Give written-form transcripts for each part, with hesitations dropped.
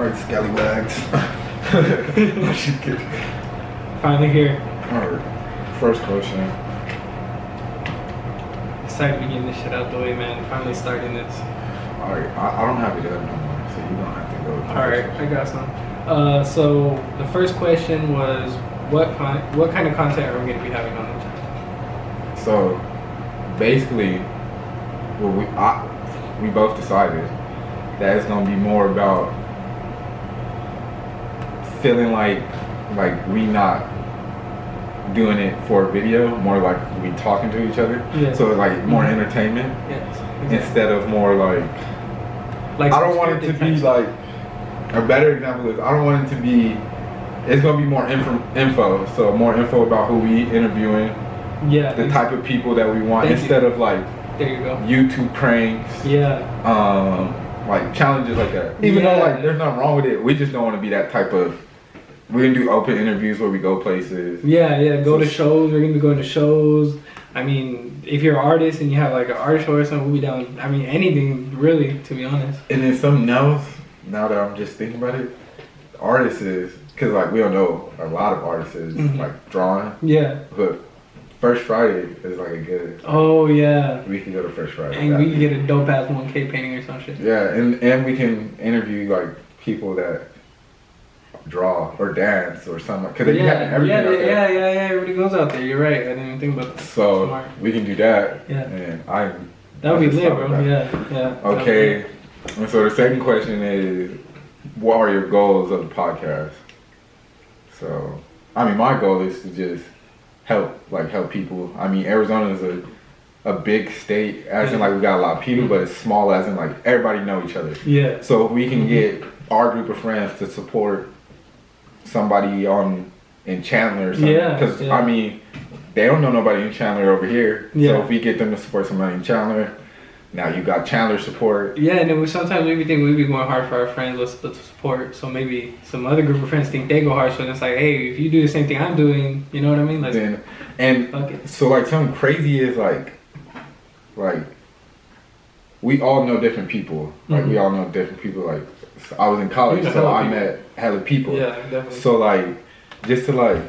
Alright, scallywags. Finally here. Alright, first question. Excited to be getting this shit out the way, man. Finally starting this. Alright, I don't have it up no more, so you don't have to go. Alright, I got some. So the first question was, what kind of content are we going to be having on the channel? So basically, we both decided that it's gonna be more about feeling like we not doing it for a video, more like we talking to each other. Yeah. So like more entertainment. Yes. Exactly. Instead of more like I don't want it to be like, a better example is I don't want it to be, it's gonna be more info. So more info about who we interviewing. Yeah. The type of people that we want instead of like there you go. YouTube pranks. Yeah. Like challenges like that. Even though like there's nothing wrong with it, we just don't want to be that type of. We're gonna do open interviews where we go places. Yeah, go to shows. We're gonna be going to shows. I mean, if you're an artist and you have like an art show or something, we'll be down. I mean, anything really, to be honest. And then something else. Now that I'm just thinking about it, artists is because like we don't know a lot of artists is like drawing. Yeah. But First Friday is like a good. Oh yeah. We can go to First Friday. And we can get a dope ass 1K painting or some shit. Yeah, and we can interview like people that draw or dance or something. Because they have everything out there. Yeah. Everybody goes out there. You're right. I didn't even think about that. So Smart. we can do that. Yeah. And that would be lit, bro. Yeah. Okay. And so the second question is, what are your goals of the podcast? So, I mean, my goal is to just help people. I mean, Arizona is a big state, as in like we got a lot of people, but it's small as in like everybody know each other. Yeah. So if we can get our group of friends to support somebody in Chandler or something, because I mean, they don't know nobody in Chandler over here. Yeah. So if we get them to support somebody in Chandler, now you got Chandler support. Yeah, and then sometimes we think we'd be going hard for our friends with support. So maybe some other group of friends think they go hard. So it's like, hey, if you do the same thing I'm doing, you know what I mean? So like something crazy is like we all know different people. Like we all know different people. Like so I was in college, so I met hella people. Yeah, definitely. So like just to like,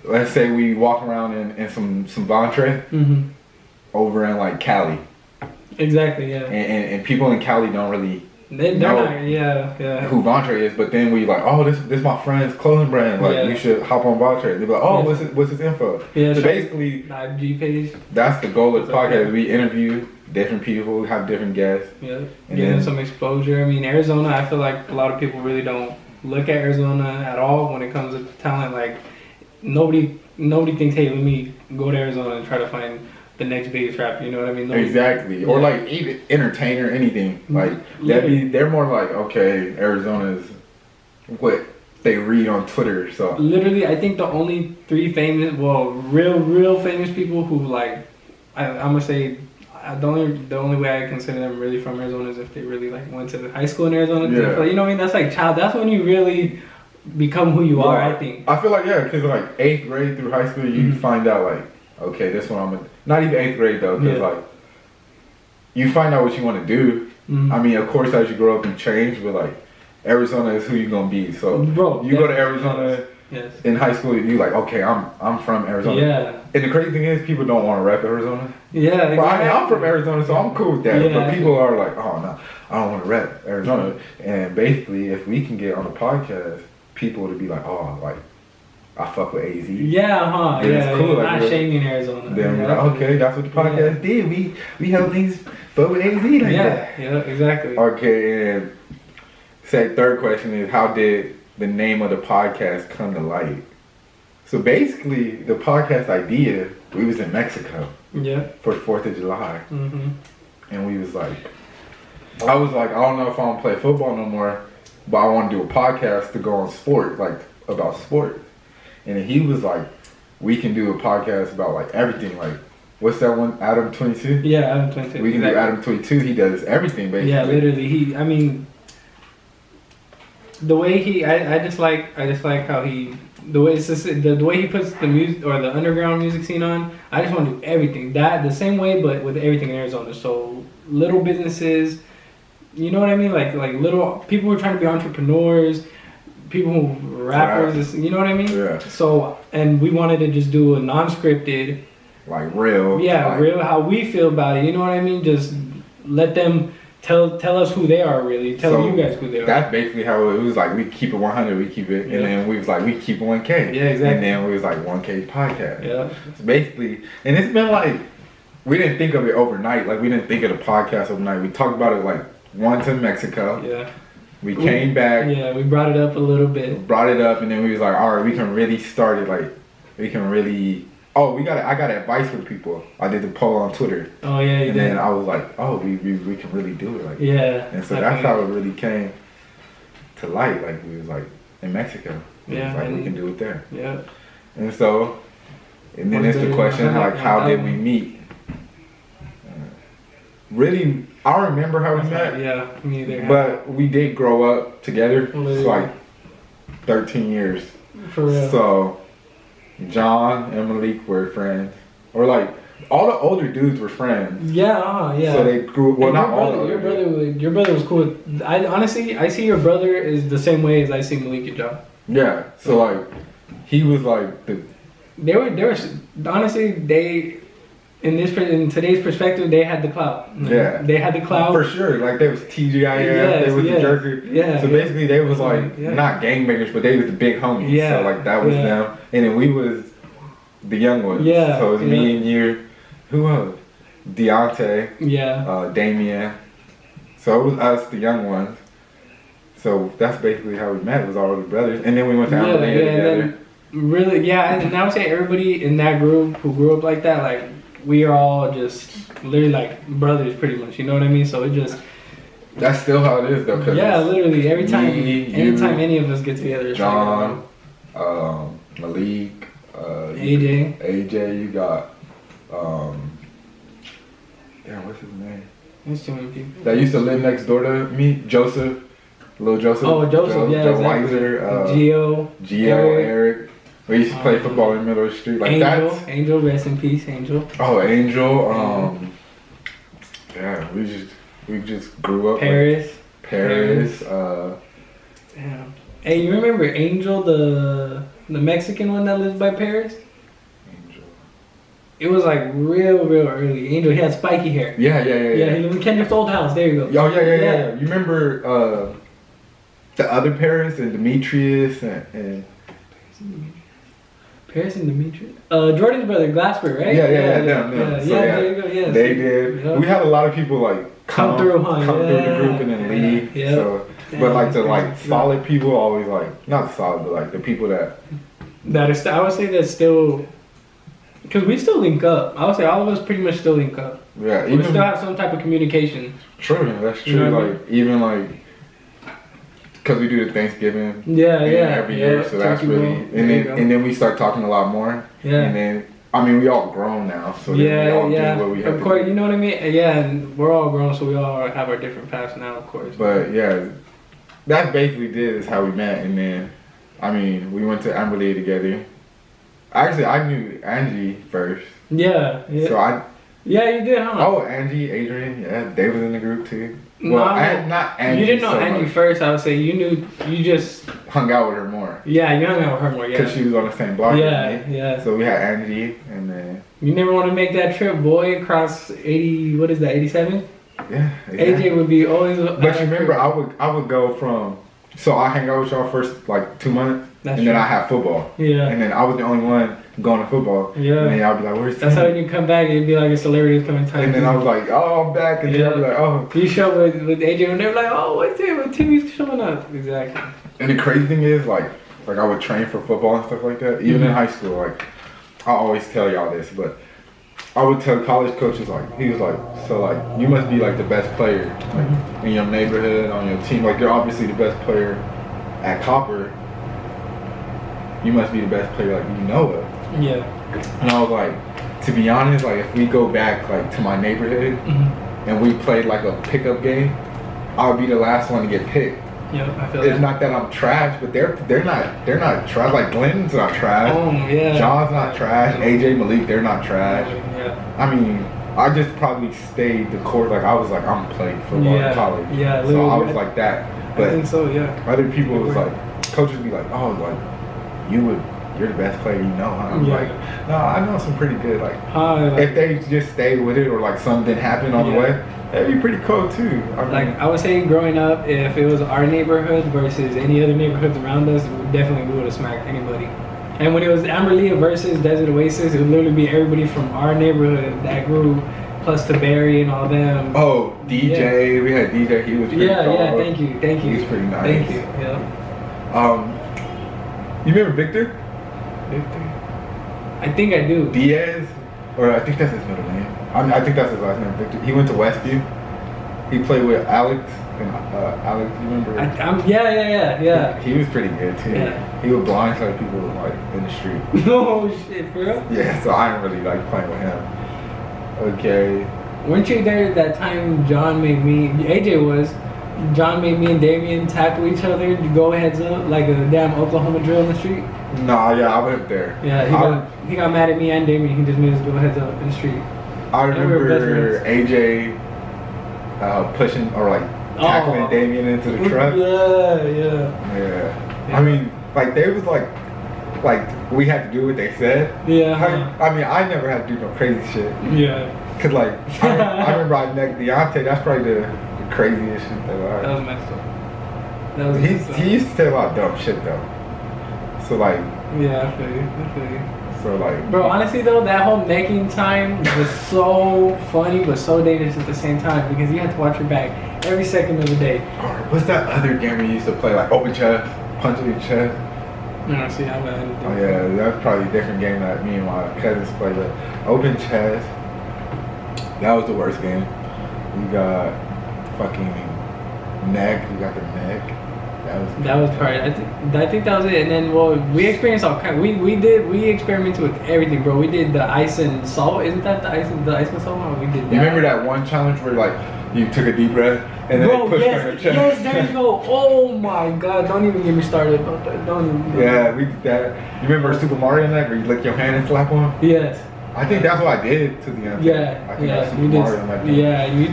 let's say we walk around in some Ventre over in like Cali. Exactly, yeah. And people in Cali don't really know who Ventre is, but then we like, oh, this is my friend's clothing brand. Like you should hop on Ventre. They're like, oh, what's his info? Yeah. So basically, IG page. That's the goal of the podcast. We interview different people, have different guests. Yeah. Give them some exposure. I mean, Arizona, I feel like a lot of people really don't look at Arizona at all when it comes to talent. Like nobody thinks, hey, let me go to Arizona and try to find the next biggest rapper, you know what I mean? Exactly. Or like even entertainer, anything. Like they're more like, okay, Arizona's what they read on Twitter. So literally, I think the only three famous, real famous people who like, I'm gonna say, the only way I consider them really from Arizona is if they really like went to high school in Arizona. Yeah. You know what I mean? That's like that's when you really become who you are. I think. I feel like because like 8th grade through high school, you find out like, okay, this one not even 8th grade though, because like you find out what you want to do. I mean, of course, as you grow up, you change, but like Arizona is who you're gonna be. So you go to Arizona in high school, you like, okay, I'm from Arizona. Yeah. And the crazy thing is, people don't want to rep Arizona. Yeah. Exactly. Well, I mean, I'm from Arizona, so I'm cool with that. Yeah. But people are like, oh no, I don't want to rep Arizona. And basically, if we can get on the podcast, people to be like, oh, like, I fuck with AZ. Yeah, It's cool. Like, not shaming Arizona. Then we're like, okay, that's what the podcast did. We help these fuck with AZ like that. Yeah, exactly. Okay, and third question is, how did the name of the podcast come to light? So basically, the podcast idea, we was in Mexico. Yeah. For 4th of July. And we was like, I was like, I don't know if I want to play football no more, but I want to do a podcast to go on sport, like about sports. And he was like, we can do a podcast about like everything. Like, what's that one? Adam 22? Yeah, Adam 22. We can do Adam 22. He does everything basically. Yeah, literally. I mean, the way I just like how the way he puts the music or the underground music scene on. I just want to do everything the same way, but with everything in Arizona. So little businesses, you know what I mean? Like little people who are trying to be entrepreneurs, people who rappers, you know what I mean? Yeah. So, and we wanted to just do a non-scripted, like real. yeah, like, real how we feel about it. You know what I mean? Just let them tell us who they are. Really, tell you guys who they are. That's basically how it was. Like we keep it 100, we keep it, Yeah. and then we was like we keep 1K. Yeah, exactly. And then we was like 1K podcast. Yeah. It's basically, and it's been like we didn't think of it overnight. Like we didn't think of the podcast overnight. We talked about it like once in Mexico. Yeah. We came back. Yeah, we brought it up a little bit. Brought it up, and then we was like, all right, we can really start it. Like we can really. Oh, I got advice for people. I did the poll on Twitter. Oh yeah, you and did. then I was like, oh, we can really do it. Like, yeah. and so that's how it really came to light. Like we was like in Mexico. We Yeah, was like we and- can do it there. Yeah. And so, and then Was it's the there- question like, how did we meet? Really, I remember how we met, Yeah, me either. but we did grow up together. It's Literally. like 13 years. For real. So, John and Malik were friends, or like all the older dudes were friends. Yeah, yeah. So they grew. Well, And not all. The your older dudes. your brother was cool. I honestly, I see your brother is the same way as I see Malik and John. Yeah. So like, he was like the. They were honestly they in today's perspective they had the clout. Yeah. They had the clout. For sure, like they was TGIF, they was the jerker. Yeah. So basically, they was like Yeah. not gangbangers, but they was the big homies. Yeah. So like that was Yeah. them, and then we was the young ones. Yeah, So it was yeah. me and you. Who else? Deontay, Yeah. Damien. So it was us, the young ones. So that's basically how we met. It was all the brothers, and then we went to Amalea and together. then really, yeah, and I would say everybody in that group who grew up like that, like we are all just literally like brothers, pretty much. You know what I mean? So it just That's still how it is, though. 'Cause yeah, literally every time, me, anytime you, any of us get together, it's John, Malik, AJ, you got, damn, what's his name? There's too many people. That used to live next door to me, Joseph, little Joseph. Oh, Joseph, yeah, Joe exactly. Weiser, Gio, Eric. We used to play football in the middle of the street. Like Angel, rest in peace, Angel. Oh, Angel. Yeah, we just grew up. Paris. Like Paris. Damn. Hey, you remember Angel, the Mexican one that lives by Paris? Angel. It was like real early. Angel, he had spiky hair. Yeah. Yeah, he lived in Kendrick's old house. There you go. Oh, yeah. You remember the other Paris and Demetrius and Paris and Demetrius. Jordan's brother, Glasper, right? them. Yeah, So, there you go. Yeah, they did. Yeah. We had a lot of people like come through the group and then leave. Yeah. So, Damn, but like the that's like crazy. solid people always like not solid, but like the people that That is, I would say that's still, because we still link up. I would say all of us pretty much still link up. yeah We even still have some type of communication. true. That's true. You know what I like even like because we do the Thanksgiving Yeah, every year, so that's Turkey really roll. There you go. and then we start talking a lot more. Yeah. And then I mean we all grown now, so then we all do what we have Of to course, do. you know what I mean. Yeah, and we're all grown, so we all have our different paths now, of course. But yeah, that's basically is how we met, and then I mean we went to Amalea together. Actually, I knew Angie first, yeah. so Yeah, you did, huh? Angie, Adrian, yeah, they was in the group too. No, Well, not Angie. You didn't know so Angie much. first. I would say you just Hung out with her more yeah, you hung out with her more. Yeah, because she was on the same block yeah, as me. yeah. So we had Angie, and then You never want to make that trip, boy, across 80. What is that? 87. yeah. AJ would be always. But you remember, I would go from. So I hang out with y'all first like 2 months, That's and then true. I have football, Yeah. and then I was the only one going to football. Yeah. And then y'all be like, "Where's That's Tim?" how when you come back, it'd be like a celebrity coming time. And then I was like, "Oh, I'm back," and then I'll be like, "Oh." You show with AJ, and they're like, "Oh, what's it? What Timmy's showing up?" Exactly. And the crazy thing is, like I would train for football and stuff like that. Even in high school, like I always tell y'all this, but I would tell college coaches like he was like, so like you must be like the best player like in your neighborhood on your team. Like you're obviously the best player at Copper. You must be the best player like you know of. Yeah. And I was like, to be honest, like if we go back like to my neighborhood and we played like a pickup game, I would be the last one to get picked. Yeah, I feel It's that. not that I'm trash, but they're not trash. Like Glenn's not trash. Oh, yeah. John's not trash. AJ Malik, they're not trash. Yeah. I mean, I just probably stayed the course. Like I was like, I'm playing football in college. Yeah, so I was like that. But I think so. Yeah. Other people was like, coaches be like, oh, like you're the best player you know. Huh? I'm like, no, I know some pretty good. Like, if they just stay with it or like something didn't happen on the way, that'd be pretty cool too. I mean, like I was saying, growing up, if it was our neighborhood versus any other neighborhoods around us, we would have smacked anybody. And when it was Amberlia versus Desert Oasis, it would literally be everybody from our neighborhood that grew, plus to Barry and all them. Oh, DJ, we had DJ. He was pretty cool. Yeah. Thank you. He's pretty nice. Thank you. Yeah. You remember Victor? I think I do. Diaz, or I think that's his middle name. I think that's his last name, Victor. He went to Westview. He played with Alex and Alex. You remember? Yeah. He was pretty good too. Yeah. He would blindside people like in the street. No shit, for real? Yeah, so I didn't really like playing with him. Okay. Weren't you there that time John made me? John made me and Damien tackle each other to go heads up like a damn Oklahoma drill in the street? Nah, yeah, I went there. Yeah, he got mad at me and Damien. He just made us go heads up in the street. I remember AJ pushing or like tackling Damien into the truck. Yeah. I mean, like they was like we had to do what they said. Yeah. I mean, I never had to do no crazy shit. Yeah. Cause like I remember I necked Deontay. That's probably the craziest shit that was messed up. He used to say a lot of dumb shit though. So like. Yeah, I feel you. So like. Bro, honestly though, that whole necking time was so funny but so dangerous at the same time because you had to watch your back every second of the day. Alright, what's that other game we used to play? Like open chest, punch in your chest. No, see, I'm bad. Oh yeah, that's probably a different game that me and my cousins played. But open chest. That was the worst game. We got fucking neck. We got the neck. That was probably. I think that was it. And then we experienced all kind. We experimented with everything, bro. We did the ice and salt. Isn't that the ice and salt? We did that. You remember that one challenge where like you took a deep breath and then they pushed on your chest? Yes, there you go. Oh my god! Don't even get me started about that. Don't. Yeah, we did that. You remember Super Mario Neck where you lick your hand and slap on? Yes. I think that's what I did to the end. Yeah, I think that's Super Mario Neck. Yeah, you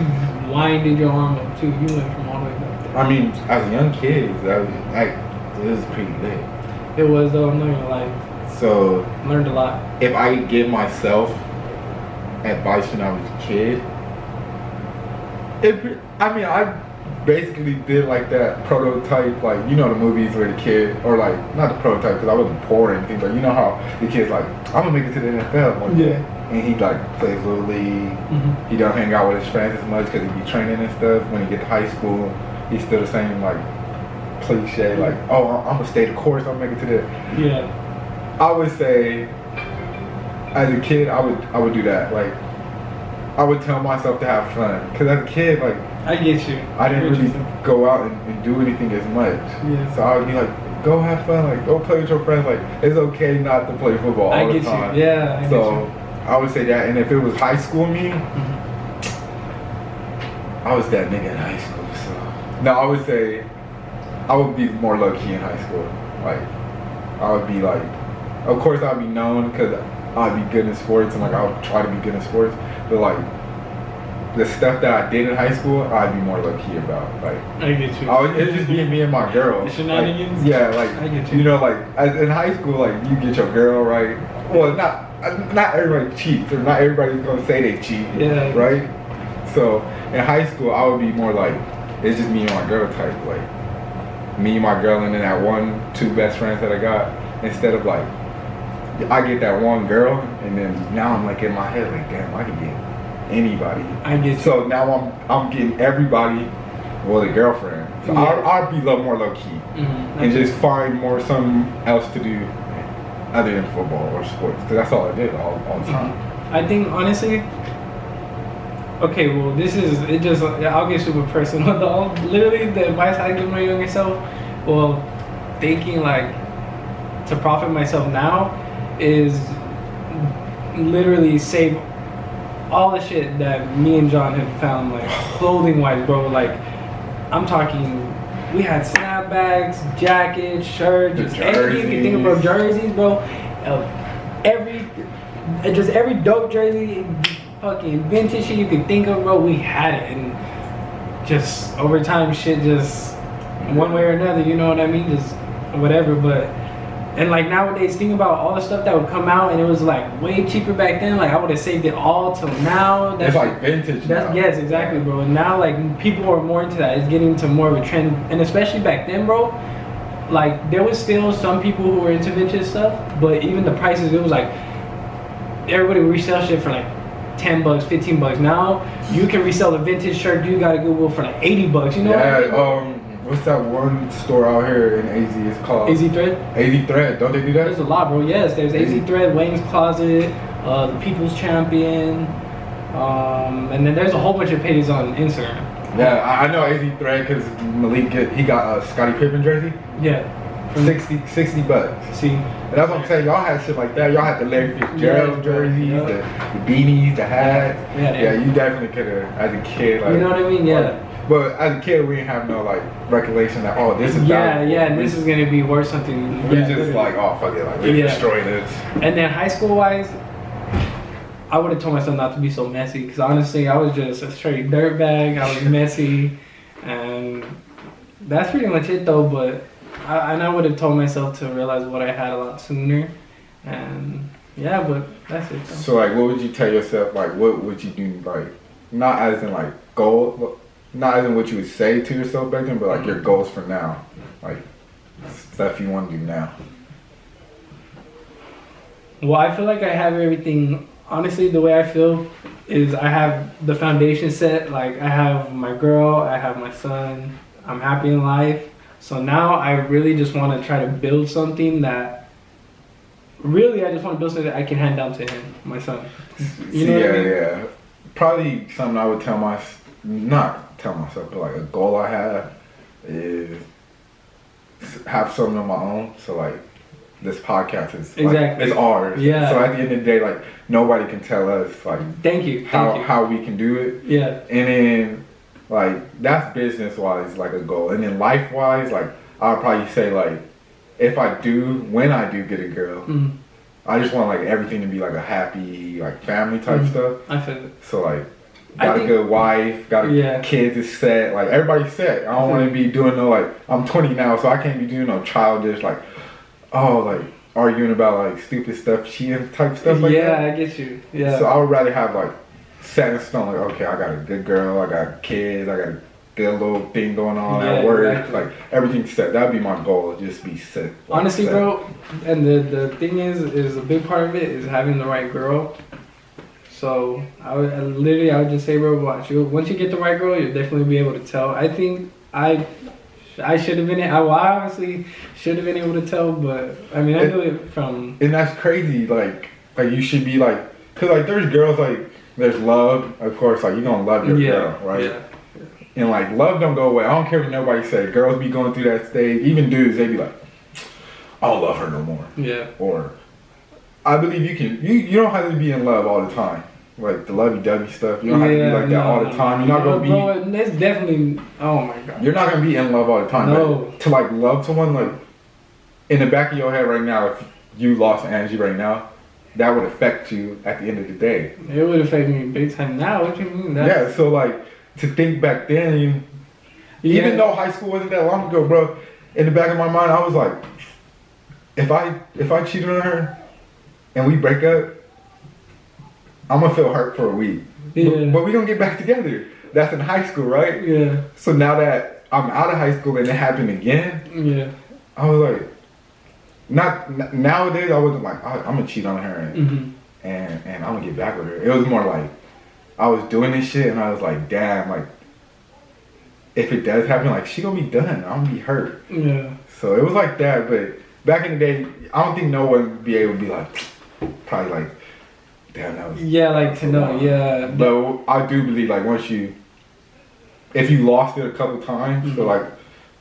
winded your arm up too. You went from all the way back there. I mean, as a young kid, it was pretty lit. It was though. I'm not gonna lie. So learned a lot. If I could give myself advice when I was a kid, I basically did like that prototype, like you know the movies where the kid, or like not the prototype because I wasn't poor or anything, but you know how the kid's like, I'm gonna make it to the NFL one day, and he like plays little league. Mm-hmm. He don't hang out with his friends as much because he be training and stuff. When he get to high school, he's still the same like cliche, like I'm gonna stay the course, I'm gonna make it to the. Yeah. I would say, as a kid, I would do that. Like, I would tell myself to have fun, because as a kid, like. I get you. I didn't really go out and do anything as much. Yeah. So I would be like, go have fun, like go play with your friends. Like it's okay not to play football all the time. I get you. Yeah. I so get you. I would say that. And if it was high school me, I was that nigga in high school. So no, I would say I would be more low key in high school. Like I would be like, of course I'd be known because I'd be good in sports and like I would try to be good in sports, but like. The stuff that I did in high school, I'd be more low key about. Like, I get you. It'd just be me and my girl. The shenanigans. Like, yeah, like I get you. You know, like in high school, like you get your girl right. Well, not everybody cheats, or not everybody's gonna say they cheat. Yeah. Right. So in high school, I would be more like it's just me and my girl type. Like me and my girl, and then that 2 best friends that I got. Instead of like I get that one girl, and then now I'm like in my head like, damn, I could get anybody. I get you. So now I'm getting everybody, well, the girlfriend. So yeah. I'll be more low key and just find something else to do other than football or sports, because that's all I did all the time. I think honestly, okay, well I'll get super personal though. Literally the advice I give my younger self, well, thinking like to profit myself now is literally save all the shit that me and John had found, like clothing wise, bro. Like I'm talking, we had snapbacks, jackets, shirts, just everything you can think of, bro. Jerseys, bro. Every dope jersey fucking vintage shit you could think of, bro. We had it, and just over time, shit just one way or another. You know what I mean? Just whatever. But and like nowadays, think about all the stuff that would come out, and it was like way cheaper back then. Like I would have saved it all till now. It's like vintage now. Yes, exactly, bro. And now like people are more into that. It's getting to more of a trend, and especially back then, bro. Like there was still some people who were into vintage stuff, but even the prices, it was like everybody would resell shit for like $10, $15. Now you can resell a vintage shirt you got at Goodwill for like $80. You know? Yeah. What I mean? What's that one store out here in AZ? It's called AZ Thread. AZ Thread. Don't they do that? There's a lot, bro. Yes, there's AZ Thread, Wayne's Closet, the People's Champion, and then there's a whole bunch of pages on Instagram. Yeah, I know AZ Thread because Malik he got a Scottie Pippen jersey. Yeah. $60. See, And that's what I'm saying. Y'all had shit like that. Y'all had the Larry Fitzgerald jerseys, the beanies, the hats. Yeah, you definitely could have, as a kid, like. You know what I mean? Yeah. But as a kid, we didn't have no like recollection that this is valuable. And this is gonna be worth something. We just like, fuck it, like we destroy this. And then high school wise, I would have told myself not to be so messy because honestly, I was just a straight dirtbag. I was messy, and that's pretty much it though. But I would have told myself to realize what I had a lot sooner, and yeah, but that's it. Though. So like, what would you tell yourself? Like, what would you do? Like, not as in like goal. Not as in what you would say to yourself back then, but like your goals for now, like stuff you want to do now. Well, I feel like I have everything. Honestly, the way I feel is I have the foundation set. Like I have my girl, I have my son. I'm happy in life. So now I really just want to try to build something that. Really, I just want to build something that I can hand down to him, my son. You know what I mean? Yeah. Probably something I would tell not tell myself, but like a goal I have is have something of my own. So like this podcast is like, it's ours. Yeah. So at the end of the day, like nobody can tell us like thank you how we can do it. Yeah. And then like that's business wise like a goal. And then life wise, like I'll probably say like when I do get a girl, I just want like everything to be like a happy like family type stuff. I feel it. So like got a good wife, got a kids is set, like everybody's set. I don't want to be doing no like I'm 20 now, so I can't be doing no childish like arguing about like stupid stuff, cheating type stuff like that. Yeah, I get you. Yeah. So I would rather have like set in stone, like okay, I got a good girl, I got kids, I got a good little thing going on at work, like everything's set. That'd be my goal, just be set. Like, honestly, bro, and the thing is a big part of it is having the right girl. So I would just say, bro, watch you. Once you get the right girl, you'll definitely be able to tell. I think I should have been. I obviously should have been able to tell, but I mean, I know it from. And that's crazy. Like you should be like, cause like there's girls like there's love, of course. Like you gonna love your girl, right? Yeah. And like love don't go away. I don't care what nobody say. Girls be going through that stage. Even dudes, they be like, I don't love her no more. Yeah. Or I believe you can. You don't have to be in love all the time. Like the lovey-dovey stuff. You don't have to be like that all the time. You're not gonna be. Bro, that's definitely. Oh my god. You're not gonna be in love all the time. No. To like love someone, like in the back of your head right now, if you lost Angie right now, that would affect you at the end of the day. It would affect me big time now. What you mean? Yeah. So like to think back then, even though high school wasn't that long ago, bro, in the back of my mind, I was like, if I cheated on her and we break up, I'm gonna feel hurt for a week. Yeah. But we gonna get back together. That's in high school, right? Yeah. So now that I'm out of high school and it happened again, yeah, I was like, nowadays I wasn't like I'm gonna cheat on her and I'm gonna get back with her. It was more like I was doing this shit and I was like, damn, like if it does happen, like she gonna be done. I'm gonna be hurt. Yeah. So it was like that, but back in the day, I don't think no one would be able to be like, probably like, damn, that was. Yeah, like to know, yeah. But I do believe like if you lost it a couple times, so like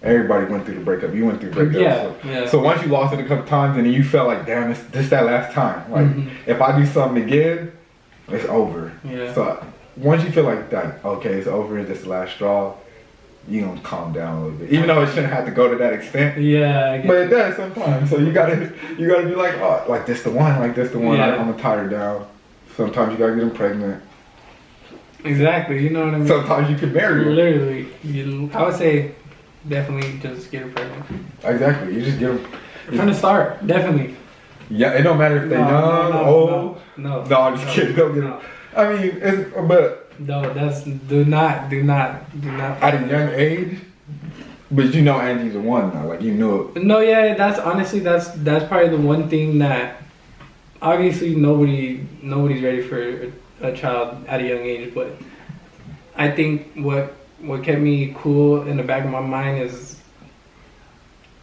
everybody went through the breakup. You went through breakup. Yeah. So once you lost it a couple times and then you felt like, damn, this that last time. Like if I do something again, it's over. Yeah. So once you feel like that, okay, it's over. This is the last straw. You gonna calm down a little bit, even though it shouldn't have to go to that extent. Yeah, but it does sometimes. So you gotta be like, oh, like this the one, like this the one. Yeah. I'm gonna tie her down. Sometimes you gotta get them pregnant. Exactly, you know what I mean? Sometimes you can marry her. Literally, I would say definitely just get her pregnant. Exactly, you just get them. From the start, definitely. Yeah, it don't matter if they young, old. No, I'm just kidding. Don't get them. I mean, but no, do not at a young age. But you know Angie's the one now, like you knew it. No, yeah, that's honestly that's probably the one thing that obviously nobody's ready for a child at a young age, but I think what kept me cool in the back of my mind is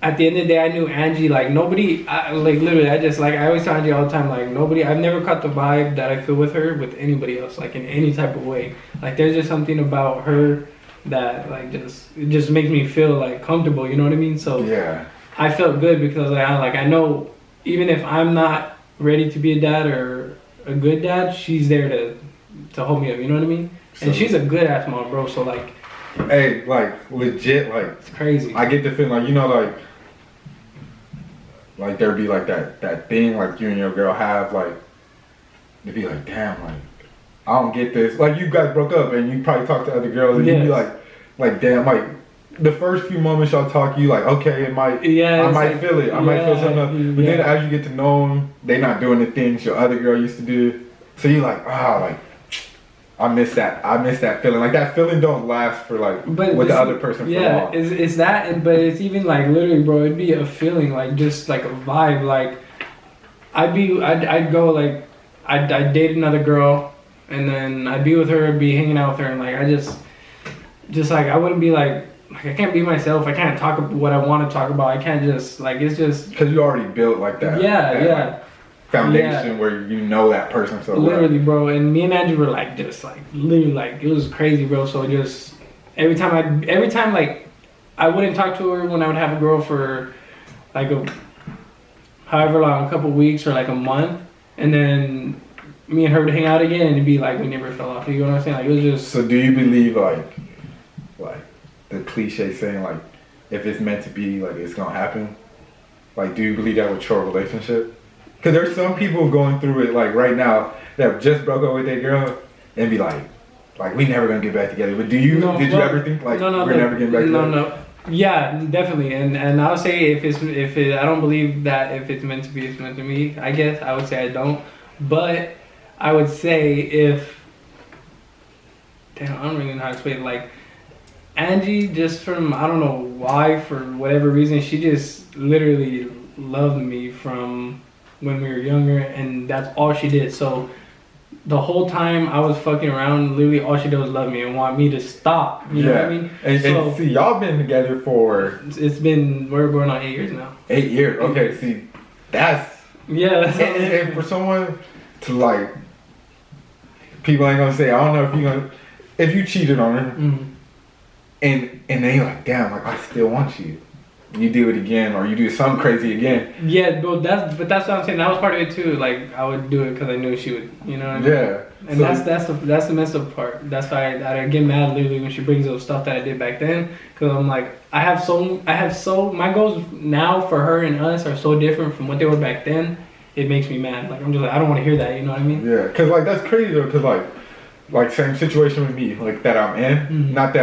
at the end of the day I knew Angie, like nobody, like literally I always tell Angie all the time, like nobody, I've never caught the vibe that I feel with her with anybody else, like in any type of way. Like there's just something about her that like it just makes me feel like comfortable, you know what I mean? So yeah, I felt good because I know even if I'm not ready to be a dad or a good dad, she's there to hold me up, you know what I mean? And she's a good ass mom, bro. So like, hey, like legit, like it's crazy. I get the feeling like, you know, like there'd be like that thing like you and your girl have, like to be like, damn, like I don't get this. Like you guys broke up and you probably talked to other girls and you'd be like damn, like the first few moments y'all talk, you like, okay, it might, I might feel it, I might feel something up. But then as you get to know them, they not doing the things your other girl used to do. So you like, like I miss that feeling. Like that feeling don't last for like with the other person for long. Yeah, it's that, but it's even like literally, bro. It'd be a feeling like just like a vibe. Like I'd go like I'd date another girl, and then I'd be with her, be hanging out with her, and like I just like I wouldn't be like I can't be myself. I can't talk about what I want to talk about. I can't just like it's just because you already built like that. Yeah. Foundation where you know that person so literally, bro. And me and Andrew were like just like literally like it was crazy, bro. So just every time like I wouldn't talk to her when I would have a girl for like however long, a couple weeks or like a month, and then me and her would hang out again and it'd be like we never fell off. You know what I'm saying? Like it was just. So do you believe like the cliche saying like if it's meant to be, like it's gonna happen? Like do you believe that with your relationship? Because there's some people going through it like right now that have just broke up with their girl and be like we never gonna get back together. But did you ever think like we're never getting back together? No. Yeah, definitely. And I'll say I don't believe that if it's meant to be, it's meant to be. I guess I would say I don't. But I would say I don't really know how to explain it. Like Angie, just from I don't know why, for whatever reason, she just literally loved me from when we were younger, and that's all she did. So the whole time I was fucking around, literally all she did was love me and want me to stop. You know what I mean? And see, y'all been together for we're going on 8 years now. 8 years. Okay, see, that's and for someone to like, people ain't gonna say, I don't know if you cheated on her, and they like, damn, like I still want you. You do it again, or you do something crazy again. Yeah, bro. That's what I'm saying. That was part of it too. Like I would do it because I knew she would. You know what I mean? Yeah. And so, that's the messed up part. That's why I get mad literally when she brings up stuff that I did back then. Because I'm like, my goals now for her and us are so different from what they were back then. It makes me mad. Like I'm just like, I don't want to hear that. You know what I mean? Yeah. Because like that's crazy though. Because like same situation with me, like that I'm in. Not that.